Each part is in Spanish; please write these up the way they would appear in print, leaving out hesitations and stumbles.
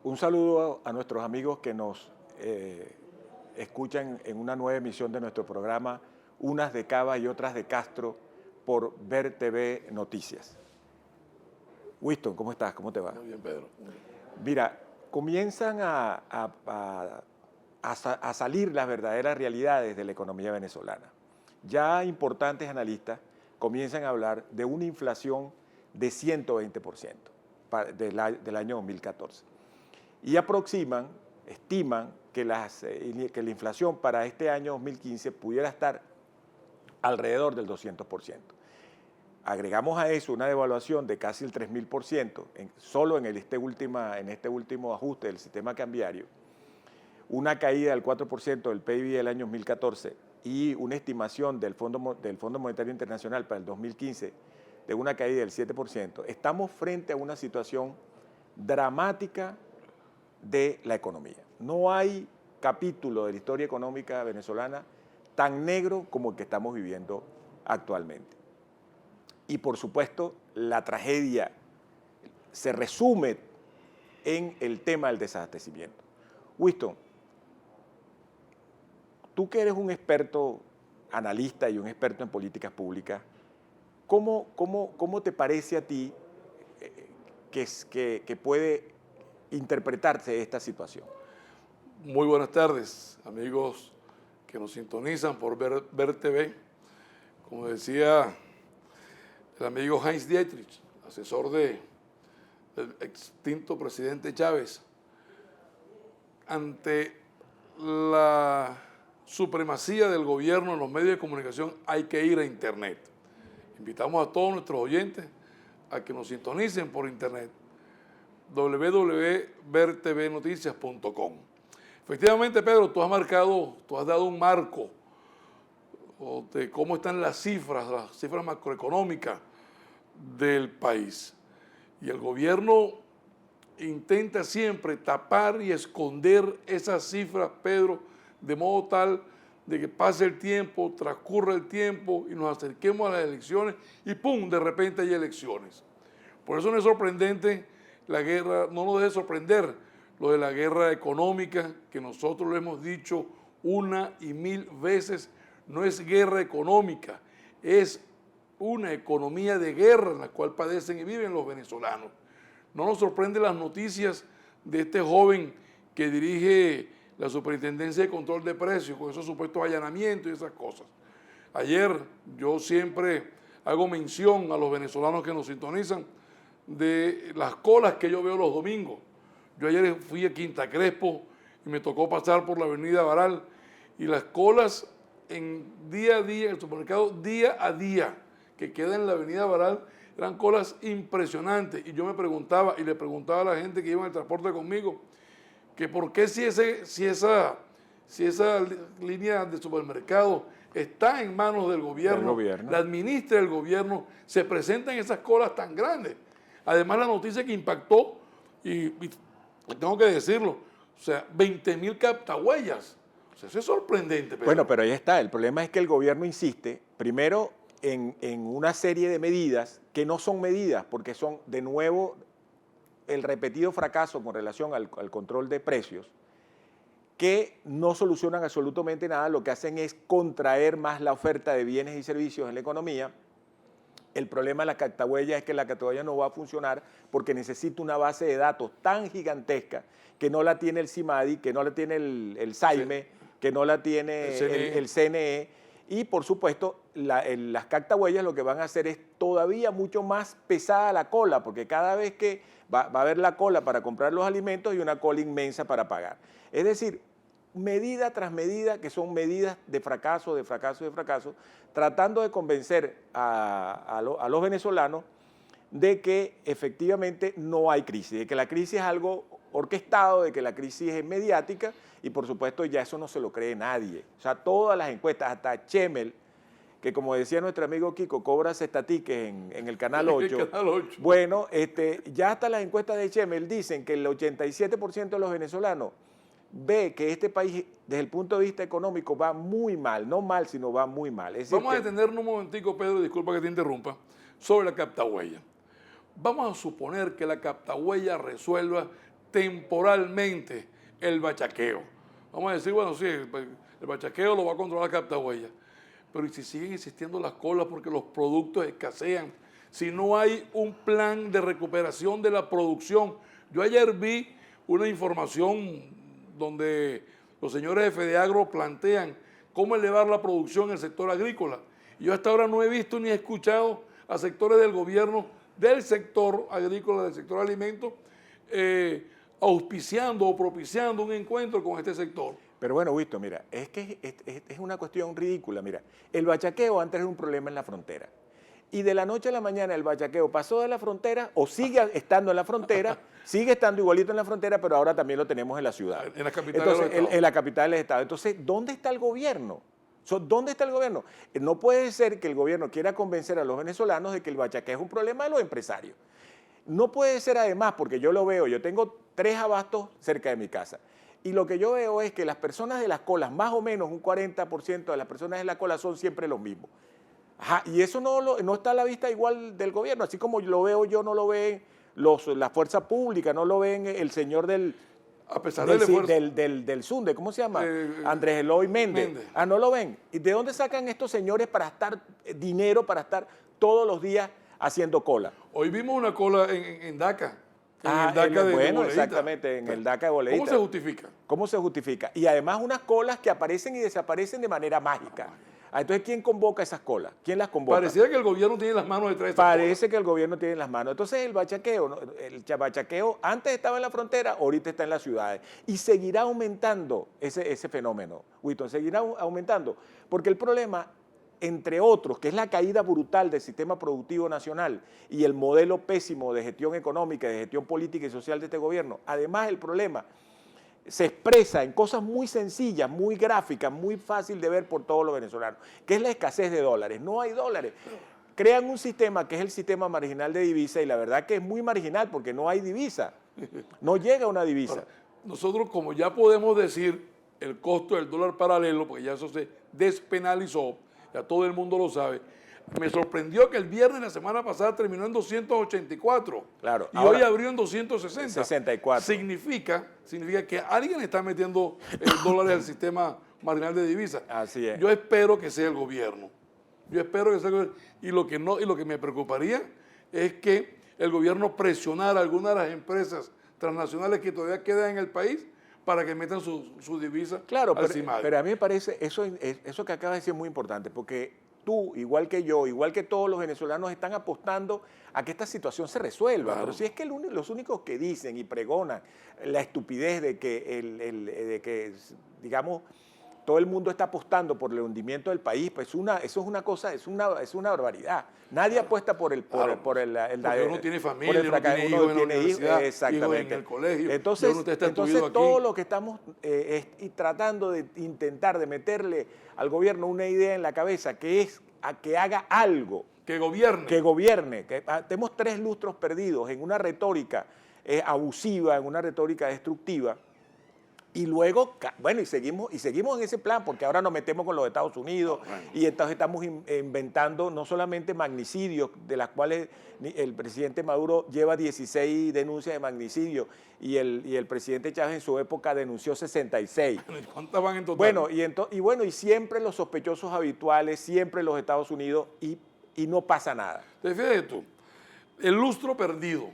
Un saludo a nuestros amigos que nos escuchan en una nueva emisión de nuestro programa, unas de Cava y otras de Castro, por Ver TV Noticias. Winston, ¿cómo estás? ¿Cómo te va? Muy bien, Pedro. Mira, comienzan a salir las verdaderas realidades de la economía venezolana. Ya importantes analistas comienzan a hablar de una inflación de 120% del año 2014. Y estiman que la inflación para este año 2015 pudiera estar alrededor del 200%. Agregamos a eso una devaluación de casi el 3.000% solo en este último ajuste del sistema cambiario, una caída del 4% del PIB del año 2014 y una estimación del Fondo Monetario Internacional para el 2015 de una caída del 7%, estamos frente a una situación dramática de la economía. No hay capítulo de la historia económica venezolana tan negro como el que estamos viviendo actualmente. Y por supuesto, la tragedia se resume en el tema del desabastecimiento. Winston, tú que eres un experto analista y un experto en políticas públicas, ¿cómo te parece a ti que puede interpretarse esta situación? Muy buenas tardes, amigos que nos sintonizan por Ver TV. Como decía el amigo Heinz Dietrich, asesor del extinto presidente Chávez, ante la supremacía del gobierno en los medios de comunicación hay que ir a Internet. Invitamos a todos nuestros oyentes a que nos sintonicen por Internet, www.vertvnoticias.com. Efectivamente, Pedro, tú has dado un marco de cómo están las cifras macroeconómicas del país. Y el gobierno intenta siempre tapar y esconder esas cifras, Pedro, de modo tal de que pase el tiempo, transcurra el tiempo y nos acerquemos a las elecciones y ¡pum!, de repente hay elecciones. Por eso no es sorprendente la guerra, no nos debe sorprender lo de la guerra económica, que nosotros lo hemos dicho una y mil veces. No es guerra económica, es una economía de guerra en la cual padecen y viven los venezolanos. No nos sorprende las noticias de este joven que dirige la Superintendencia de Control de Precios, con esos supuestos allanamientos y esas cosas. Ayer yo siempre hago mención a los venezolanos que nos sintonizan de las colas que yo veo los domingos. Yo ayer fui a Quinta Crespo y me tocó pasar por la avenida Baral y las colas en día a día, el supermercado día a día que queda en la avenida Baral, eran colas impresionantes. Y yo me preguntaba, y le preguntaba a la gente que iba en el transporte conmigo, que por qué si esa línea de supermercado está en manos del gobierno, la administra el gobierno, se presentan esas colas tan grandes. Además, la noticia que impactó, y tengo que decirlo, o sea, 20.000 captahuellas. O sea, eso es sorprendente, Pedro. Bueno, pero ahí está. El problema es que el gobierno insiste, primero, en una serie de medidas que no son medidas, porque son, de nuevo, el repetido fracaso con relación al control de precios, que no solucionan absolutamente nada, lo que hacen es contraer más la oferta de bienes y servicios en la economía. El problema de la captahuella es que la captahuella no va a funcionar porque necesita una base de datos tan gigantesca que no la tiene el CIMADI, que no la tiene el SAIME, sí, que no la tiene el CNE. Y por supuesto, las captahuellas lo que van a hacer es todavía mucho más pesada la cola, porque cada vez que va a haber la cola para comprar los alimentos y una cola inmensa para pagar. Es decir, medida tras medida, que son medidas de fracaso, tratando de convencer a los venezolanos de que efectivamente no hay crisis, de que la crisis es algo orquestado, de que la crisis es mediática, y por supuesto ya eso no se lo cree nadie. O sea, todas las encuestas, hasta Chemel, que como decía nuestro amigo Kiko, cobra cestatiques en el Canal 8. El Canal 8. Bueno, ya hasta las encuestas de Chemel dicen que el 87% de los venezolanos ve que este país, desde el punto de vista económico, va muy mal, no mal, sino va muy mal. Es decir, vamos a detenernos un momentico, Pedro, disculpa que te interrumpa, sobre la captahuella. Vamos a suponer que la captahuella resuelva temporalmente el bachaqueo. Vamos a decir, bueno, sí, el bachaqueo lo va a controlar Captahuella, pero ¿y si siguen existiendo las colas porque los productos escasean? Si no hay un plan de recuperación de la producción. Yo ayer vi una información donde los señores de FEDEAGRO plantean cómo elevar la producción en el sector agrícola. Y yo hasta ahora no he visto ni he escuchado a sectores del gobierno, del sector agrícola, del sector alimentos, auspiciando o propiciando un encuentro con este sector. Pero bueno, Wisto, mira, es que es una cuestión ridícula. Mira, el bachaqueo antes era un problema en la frontera. Y de la noche a la mañana el bachaqueo pasó de la frontera o sigue estando en la frontera, sigue estando igualito en la frontera, pero ahora también lo tenemos en la ciudad. En la capital Entonces, del Estado. en la capital del Estado. Entonces, ¿dónde está el gobierno? ¿Dónde está el gobierno? No puede ser que el gobierno quiera convencer a los venezolanos de que el bachaqueo es un problema de los empresarios. No puede ser además, porque yo lo veo, yo tengo 3 abastos cerca de mi casa. Y lo que yo veo es que las personas de las colas, más o menos un 40% de las personas de la cola son siempre los mismos. Ajá, y eso no está a la vista igual del gobierno, así como lo veo yo, no lo ven la fuerza pública, no lo ven el señor a pesar del esfuerzo del Sunde, ¿cómo se llama? Andrés Eloy Méndez. Ah, no lo ven. ¿Y de dónde sacan estos señores para estar dinero, para estar todos los días haciendo cola? Hoy vimos una cola en DACA. Bueno, exactamente, en el DACA de Boleíta. ¿Cómo se justifica? ¿Cómo se justifica? Y además unas colas que aparecen y desaparecen de manera mágica. Entonces, ¿quién convoca esas colas? ¿Quién las convoca? Pareciera que el gobierno tiene las manos detrás de estas Parece que el gobierno tiene las manos. Entonces, el bachaqueo antes estaba en la frontera, ahorita está en las ciudades. Y seguirá aumentando ese fenómeno, Winston, seguirá aumentando. Porque el problema, entre otros, que es la caída brutal del sistema productivo nacional y el modelo pésimo de gestión económica, de gestión política y social de este gobierno, además el problema se expresa en cosas muy sencillas, muy gráficas, muy fácil de ver por todos los venezolanos, que es la escasez de dólares. No hay dólares. Crean un sistema que es el sistema marginal de divisa y la verdad que es muy marginal porque no hay divisa. No llega una divisa. Ahora, nosotros, como ya podemos decir el costo del dólar paralelo, porque ya eso se despenalizó, ya todo el mundo lo sabe, me sorprendió que el viernes de la semana pasada terminó en 284. Claro. Y hoy abrió en 260. 64. Significa que alguien está metiendo dólares al sistema marginal de divisas. Así es. Yo espero que sea el gobierno. Yo espero que sea el gobierno. Y lo que me preocuparía es que el gobierno presionara a algunas de las empresas transnacionales que todavía quedan en el país para que metan su divisa al CIMADI. Pero a mí me parece, eso que acabas de decir es muy importante, porque tú, igual que yo, igual que todos los venezolanos, están apostando a que esta situación se resuelva. Claro. Pero si es que los únicos que dicen y pregonan la estupidez de que digamos, todo el mundo está apostando por el hundimiento del país, pues eso es una cosa, es una barbaridad. Nadie apuesta por el porque uno tiene familia, uno tiene hijos en la universidad, hijos en el colegio. Entonces todo lo que estamos tratando de intentar de meterle al gobierno una idea en la cabeza, que es a que haga algo. Que gobierne. Que gobierne. Tenemos 3 lustros perdidos en una retórica abusiva, en una retórica destructiva. Y luego, bueno, y seguimos en ese plan, porque ahora nos metemos con los Estados Unidos y entonces estamos inventando no solamente magnicidios, de las cuales el presidente Maduro lleva 16 denuncias de magnicidio y el presidente Chávez en su época denunció 66. ¿Cuántas van en total? Bueno, y siempre los sospechosos habituales, siempre los Estados Unidos y no pasa nada. Te fíjate tú, el lustro perdido,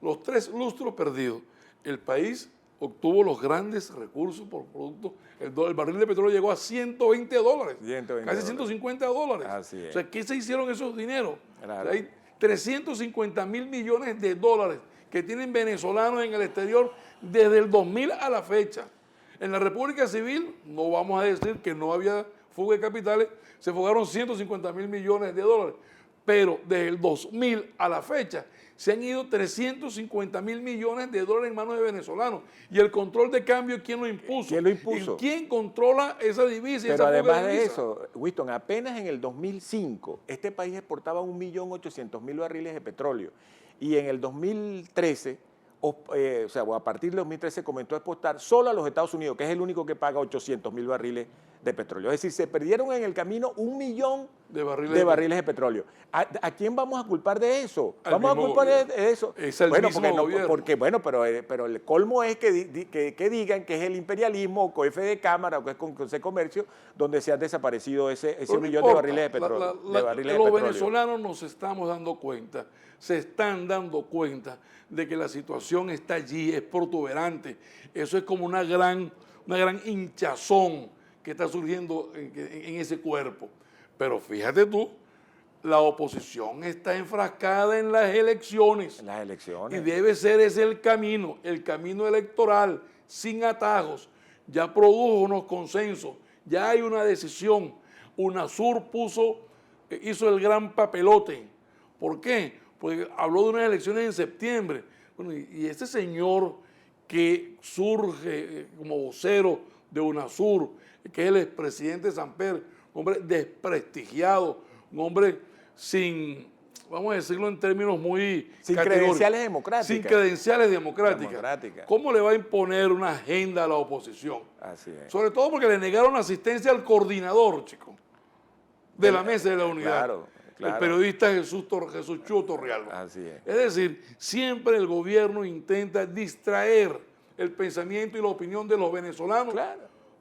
los 3 lustros perdidos, el país obtuvo los grandes recursos por producto. El barril de petróleo llegó a $120, casi $150. Así es. O sea, ¿qué se hicieron esos dineros? Claro. O sea, hay 350.000 millones de dólares que tienen venezolanos en el exterior desde el 2000 a la fecha. En la República Civil, no vamos a decir que no había fuga de capitales, se fugaron 150.000 millones de dólares, pero desde el 2000 a la fecha se han ido 350.000 millones de dólares en manos de venezolanos. Y el control de cambio, ¿quién lo impuso? ¿Quién lo impuso? ¿Y quién controla esa divisa? Pero además de eso, Winston, apenas en el 2005, este país exportaba 1.800.000 barriles de petróleo. Y en el 2013, a partir del 2013 comenzó a exportar solo a los Estados Unidos, que es el único que paga 800.000 barriles de petróleo. Es decir, se perdieron en el camino 1 millón de barriles de petróleo. ¿A quién vamos a culpar de eso? Al ¿Vamos a mismo culpar gobierno. de eso? Es el Bueno, mismo gobierno. pero el colmo es que digan que es el imperialismo o COEF de Cámara o que es Consejo de Comercio donde se han desaparecido ese Pero no millón de importa. barriles de petróleo. Los venezolanos nos estamos dando cuenta, se están dando cuenta de que la situación está allí, es protuberante. Eso es como una gran hinchazón que está surgiendo en ese cuerpo. Pero fíjate tú, la oposición está enfrascada en las elecciones. En las elecciones. Y debe ser ese el camino electoral, sin atajos. Ya produjo unos consensos, ya hay una decisión. UNASUR hizo el gran papelote. ¿Por qué? Porque habló de unas elecciones en septiembre. Bueno, y ese señor que surge como vocero de UNASUR, que es el expresidente Samper, un hombre desprestigiado, un hombre sin, vamos a decirlo en términos muy sin credenciales democráticas. Sin credenciales democráticas. ¿Cómo le va a imponer una agenda a la oposición? Así es. Sobre todo porque le negaron asistencia al coordinador, chico, de la Mesa de la Unidad. Claro. El periodista Jesús Chu Torrealba. Así es. Es decir, siempre el gobierno intenta distraer el pensamiento y la opinión de los venezolanos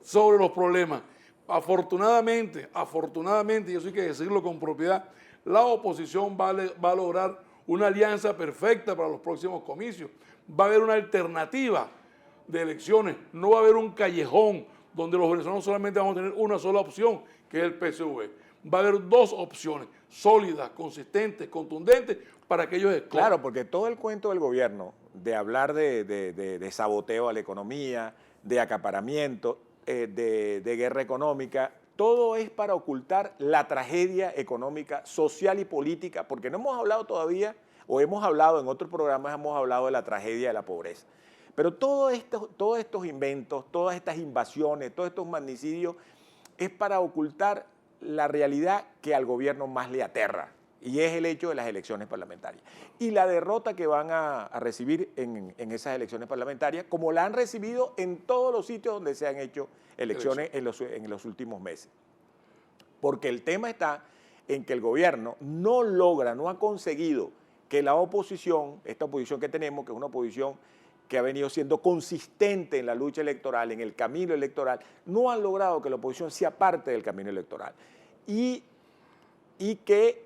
sobre los problemas. Afortunadamente, y eso hay que decirlo con propiedad, la oposición va a lograr una alianza perfecta para los próximos comicios. Va a haber una alternativa de elecciones, no va a haber un callejón donde los venezolanos solamente vamos a tener una sola opción, que es el PSV. Va a haber dos opciones, sólidas, consistentes, contundentes, para que ellos escojan. Claro, porque todo el cuento del gobierno de hablar de saboteo a la economía, de acaparamiento, de guerra económica, todo es para ocultar la tragedia económica, social y política, porque no hemos hablado todavía, o hemos hablado en otros programas, hemos hablado de la tragedia de la pobreza. Pero todos estos inventos, todas estas invasiones, todos estos magnicidios, es para ocultar la realidad que al gobierno más le aterra, y es el hecho de las elecciones parlamentarias. Y la derrota que van a recibir en esas elecciones parlamentarias, como la han recibido en todos los sitios donde se han hecho elecciones en los últimos meses. Porque el tema está en que el gobierno no ha conseguido que la oposición, esta oposición que tenemos, que es una oposición que ha venido siendo consistente en la lucha electoral, en el camino electoral, no han logrado que la oposición sea parte del camino electoral y que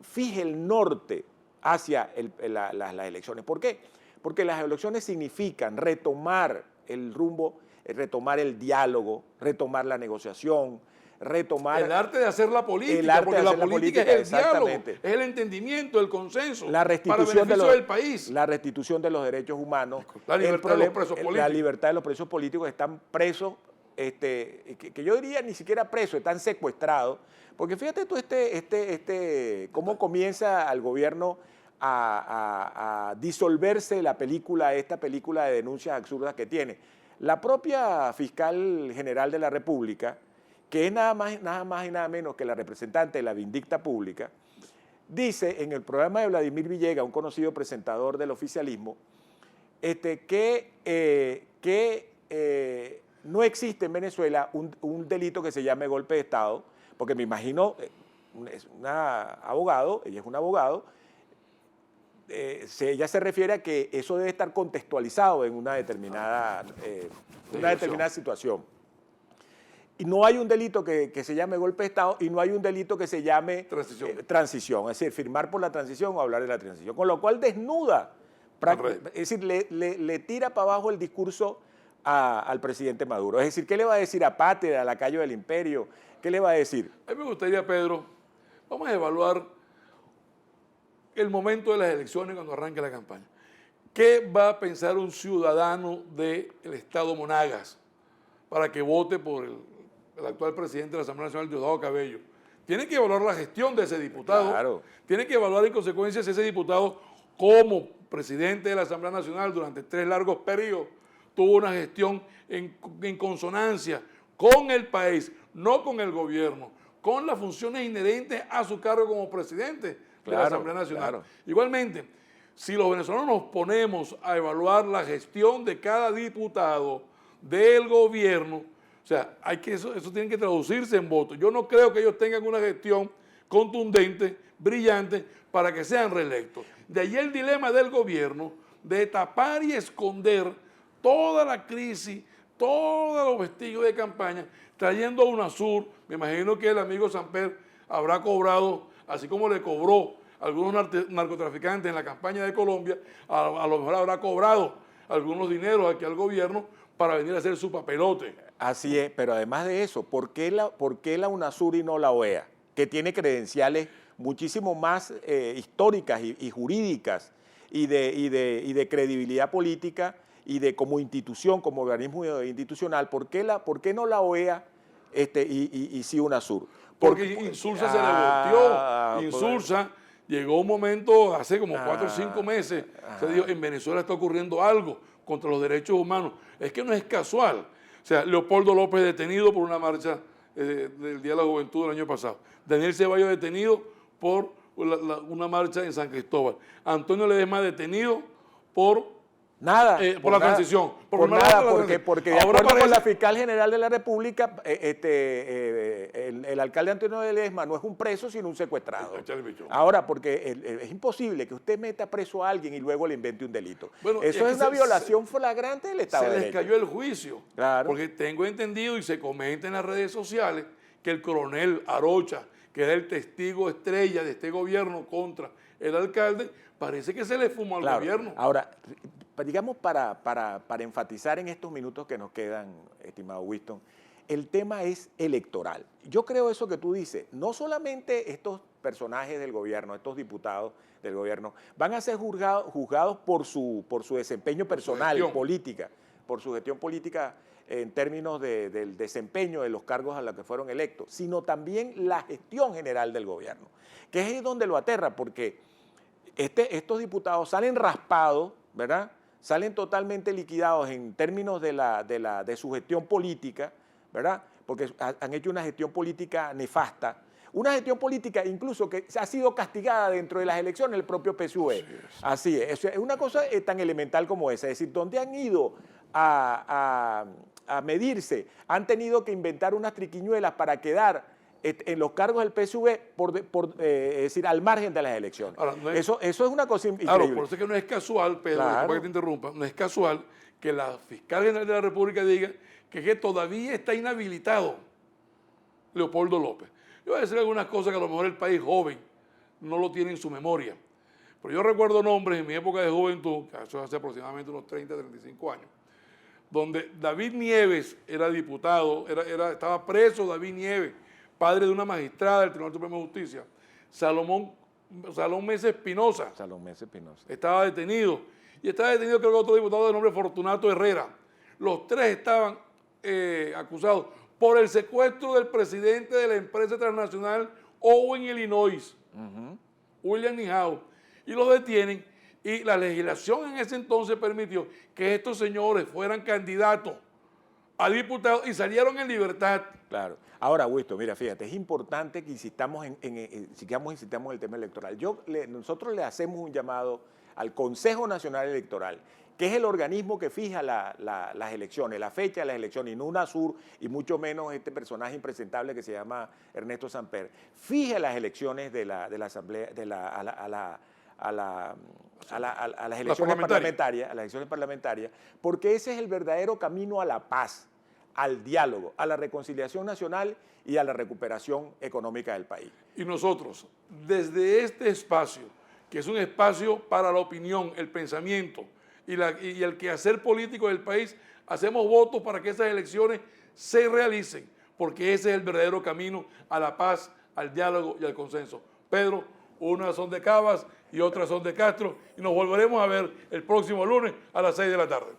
fije el norte hacia las elecciones. ¿Por qué? Porque las elecciones significan retomar el rumbo, retomar el diálogo, retomar la negociación, retomar... El arte de hacer la política, porque la política es el diálogo, es el entendimiento, el consenso, la restitución para beneficio del país. La restitución de los derechos humanos. La libertad de los presos políticos. La libertad de los presos políticos, están presos, que yo diría ni siquiera presos, están secuestrados, porque fíjate tú cómo comienza al gobierno a disolverse esta película de denuncias absurdas que tiene. La propia fiscal general de la República, que es nada más y nada menos que la representante de la Vindicta Pública, dice en el programa de Vladimir Villegas, un conocido presentador del oficialismo, que no existe en Venezuela un delito que se llame golpe de Estado, porque me imagino, es una abogado, ella es un abogado, ella se refiere a que eso debe estar contextualizado en una determinada situación. Y no hay un delito que se llame golpe de Estado y no hay un delito que se llame transición, es decir, firmar por la transición o hablar de la transición, con lo cual desnuda, es decir, le tira para abajo el discurso al presidente Maduro. Es decir, ¿qué le va a decir a Pátria, a Lacayo del Imperio? ¿Qué le va a decir? A mí me gustaría, Pedro, vamos a evaluar el momento de las elecciones cuando arranque la campaña. ¿Qué va a pensar un ciudadano del estado Monagas para que vote por el actual presidente de la Asamblea Nacional, Diosdado Cabello? Tiene que evaluar la gestión de ese diputado. Claro. Tiene que evaluar en consecuencia si ese diputado, como presidente de la Asamblea Nacional durante 3 largos periodos, tuvo una gestión en consonancia con el país, no con el gobierno, con las funciones inherentes a su cargo como presidente de la Asamblea Nacional. Claro. Igualmente, si los venezolanos nos ponemos a evaluar la gestión de cada diputado del gobierno, o sea, eso tiene que traducirse en votos. Yo no creo que ellos tengan una gestión contundente, brillante, para que sean reelectos. De ahí el dilema del gobierno de tapar y esconder toda la crisis, todos los vestigios de campaña, trayendo a UNASUR. Me imagino que el amigo Samper habrá cobrado, así como le cobró a algunos narcotraficantes en la campaña de Colombia, a lo mejor habrá cobrado algunos dineros aquí al gobierno para venir a hacer su papelote. Así es, pero además de eso, ¿por qué la UNASUR y no la OEA? Que tiene credenciales muchísimo más históricas y jurídicas y de credibilidad política y de como institución, como organismo institucional. ¿Por qué no la OEA y sí UNASUR? Porque Insulsa se le volteó. Insulsa llegó un momento, hace como 4 o 5 meses, se dijo, en Venezuela está ocurriendo algo contra los derechos humanos. Es que no es casual. O sea, Leopoldo López detenido por una marcha del Día de la Juventud del año pasado. Daniel Ceballos detenido por una marcha en San Cristóbal. Antonio Ledesma detenido por la transición. Porque de acuerdo con la fiscal general de la República, el alcalde Antonio Ledesma no es un preso, sino un secuestrado. Ahora, porque es imposible que usted meta preso a alguien y luego le invente un delito. Bueno, eso es una violación flagrante del Estado de Derecho. Se les cayó el juicio. Claro. Porque tengo entendido y se comenta en las redes sociales que el coronel Arocha, que era el testigo estrella de este gobierno contra el alcalde, parece que se le fumó al gobierno. Ahora, digamos, para enfatizar en estos minutos que nos quedan, estimado Winston, el tema es electoral. Yo creo eso que tú dices, no solamente estos personajes del gobierno, estos diputados del gobierno, van a ser juzgados por su desempeño personal, política, por su gestión política en términos del desempeño de los cargos a los que fueron electos, sino también la gestión general del gobierno, que es ahí donde lo aterra, porque estos diputados salen raspados, ¿verdad? Salen totalmente liquidados en términos de su gestión política, ¿verdad? Porque han hecho una gestión política nefasta, una gestión política incluso que ha sido castigada dentro de las elecciones del propio PSUV. Así es una cosa tan elemental como esa, es decir, donde han ido a medirse, han tenido que inventar unas triquiñuelas para quedar en los cargos del PSUV, es decir, al margen de las elecciones. Ahora, eso es una cosa increíble. Claro, por eso es que no es casual, Pedro, para que te interrumpa, no es casual que la fiscal general de la República diga que todavía está inhabilitado Leopoldo López. Yo voy a decir algunas cosas que a lo mejor el país joven no lo tiene en su memoria. Pero yo recuerdo nombres en mi época de juventud, que eso hace aproximadamente unos 30, 35 años, donde David Nieves era diputado, estaba preso David Nieves, padre de una magistrada del Tribunal Supremo de Justicia, Salomón Mesa Espinosa. Estaba detenido. Y estaba detenido creo que otro diputado de nombre Fortunato Herrera. Los tres estaban acusados por el secuestro del presidente de la empresa transnacional Owen, Illinois, William Nijau. Y los detienen y la legislación en ese entonces permitió que estos señores fueran candidatos a diputados y salieron en libertad. Claro. Ahora, Winston, mira, fíjate, es importante que insistamos en el tema electoral. Nosotros le hacemos un llamado al Consejo Nacional Electoral, que es el organismo que fija las elecciones, la fecha de las elecciones, y no UNASUR, y mucho menos este personaje impresentable que se llama Ernesto Samper. Fija las elecciones de la Asamblea, a las elecciones parlamentarias, porque ese es el verdadero camino a la paz, al diálogo, a la reconciliación nacional y a la recuperación económica del país. Y nosotros, desde este espacio, que es un espacio para la opinión, el pensamiento y el quehacer político del país, hacemos votos para que esas elecciones se realicen, porque ese es el verdadero camino a la paz, al diálogo y al consenso. Pedro, unas son de Cabas y otras son de Castro, y nos volveremos a ver el próximo lunes a las 6 de la tarde.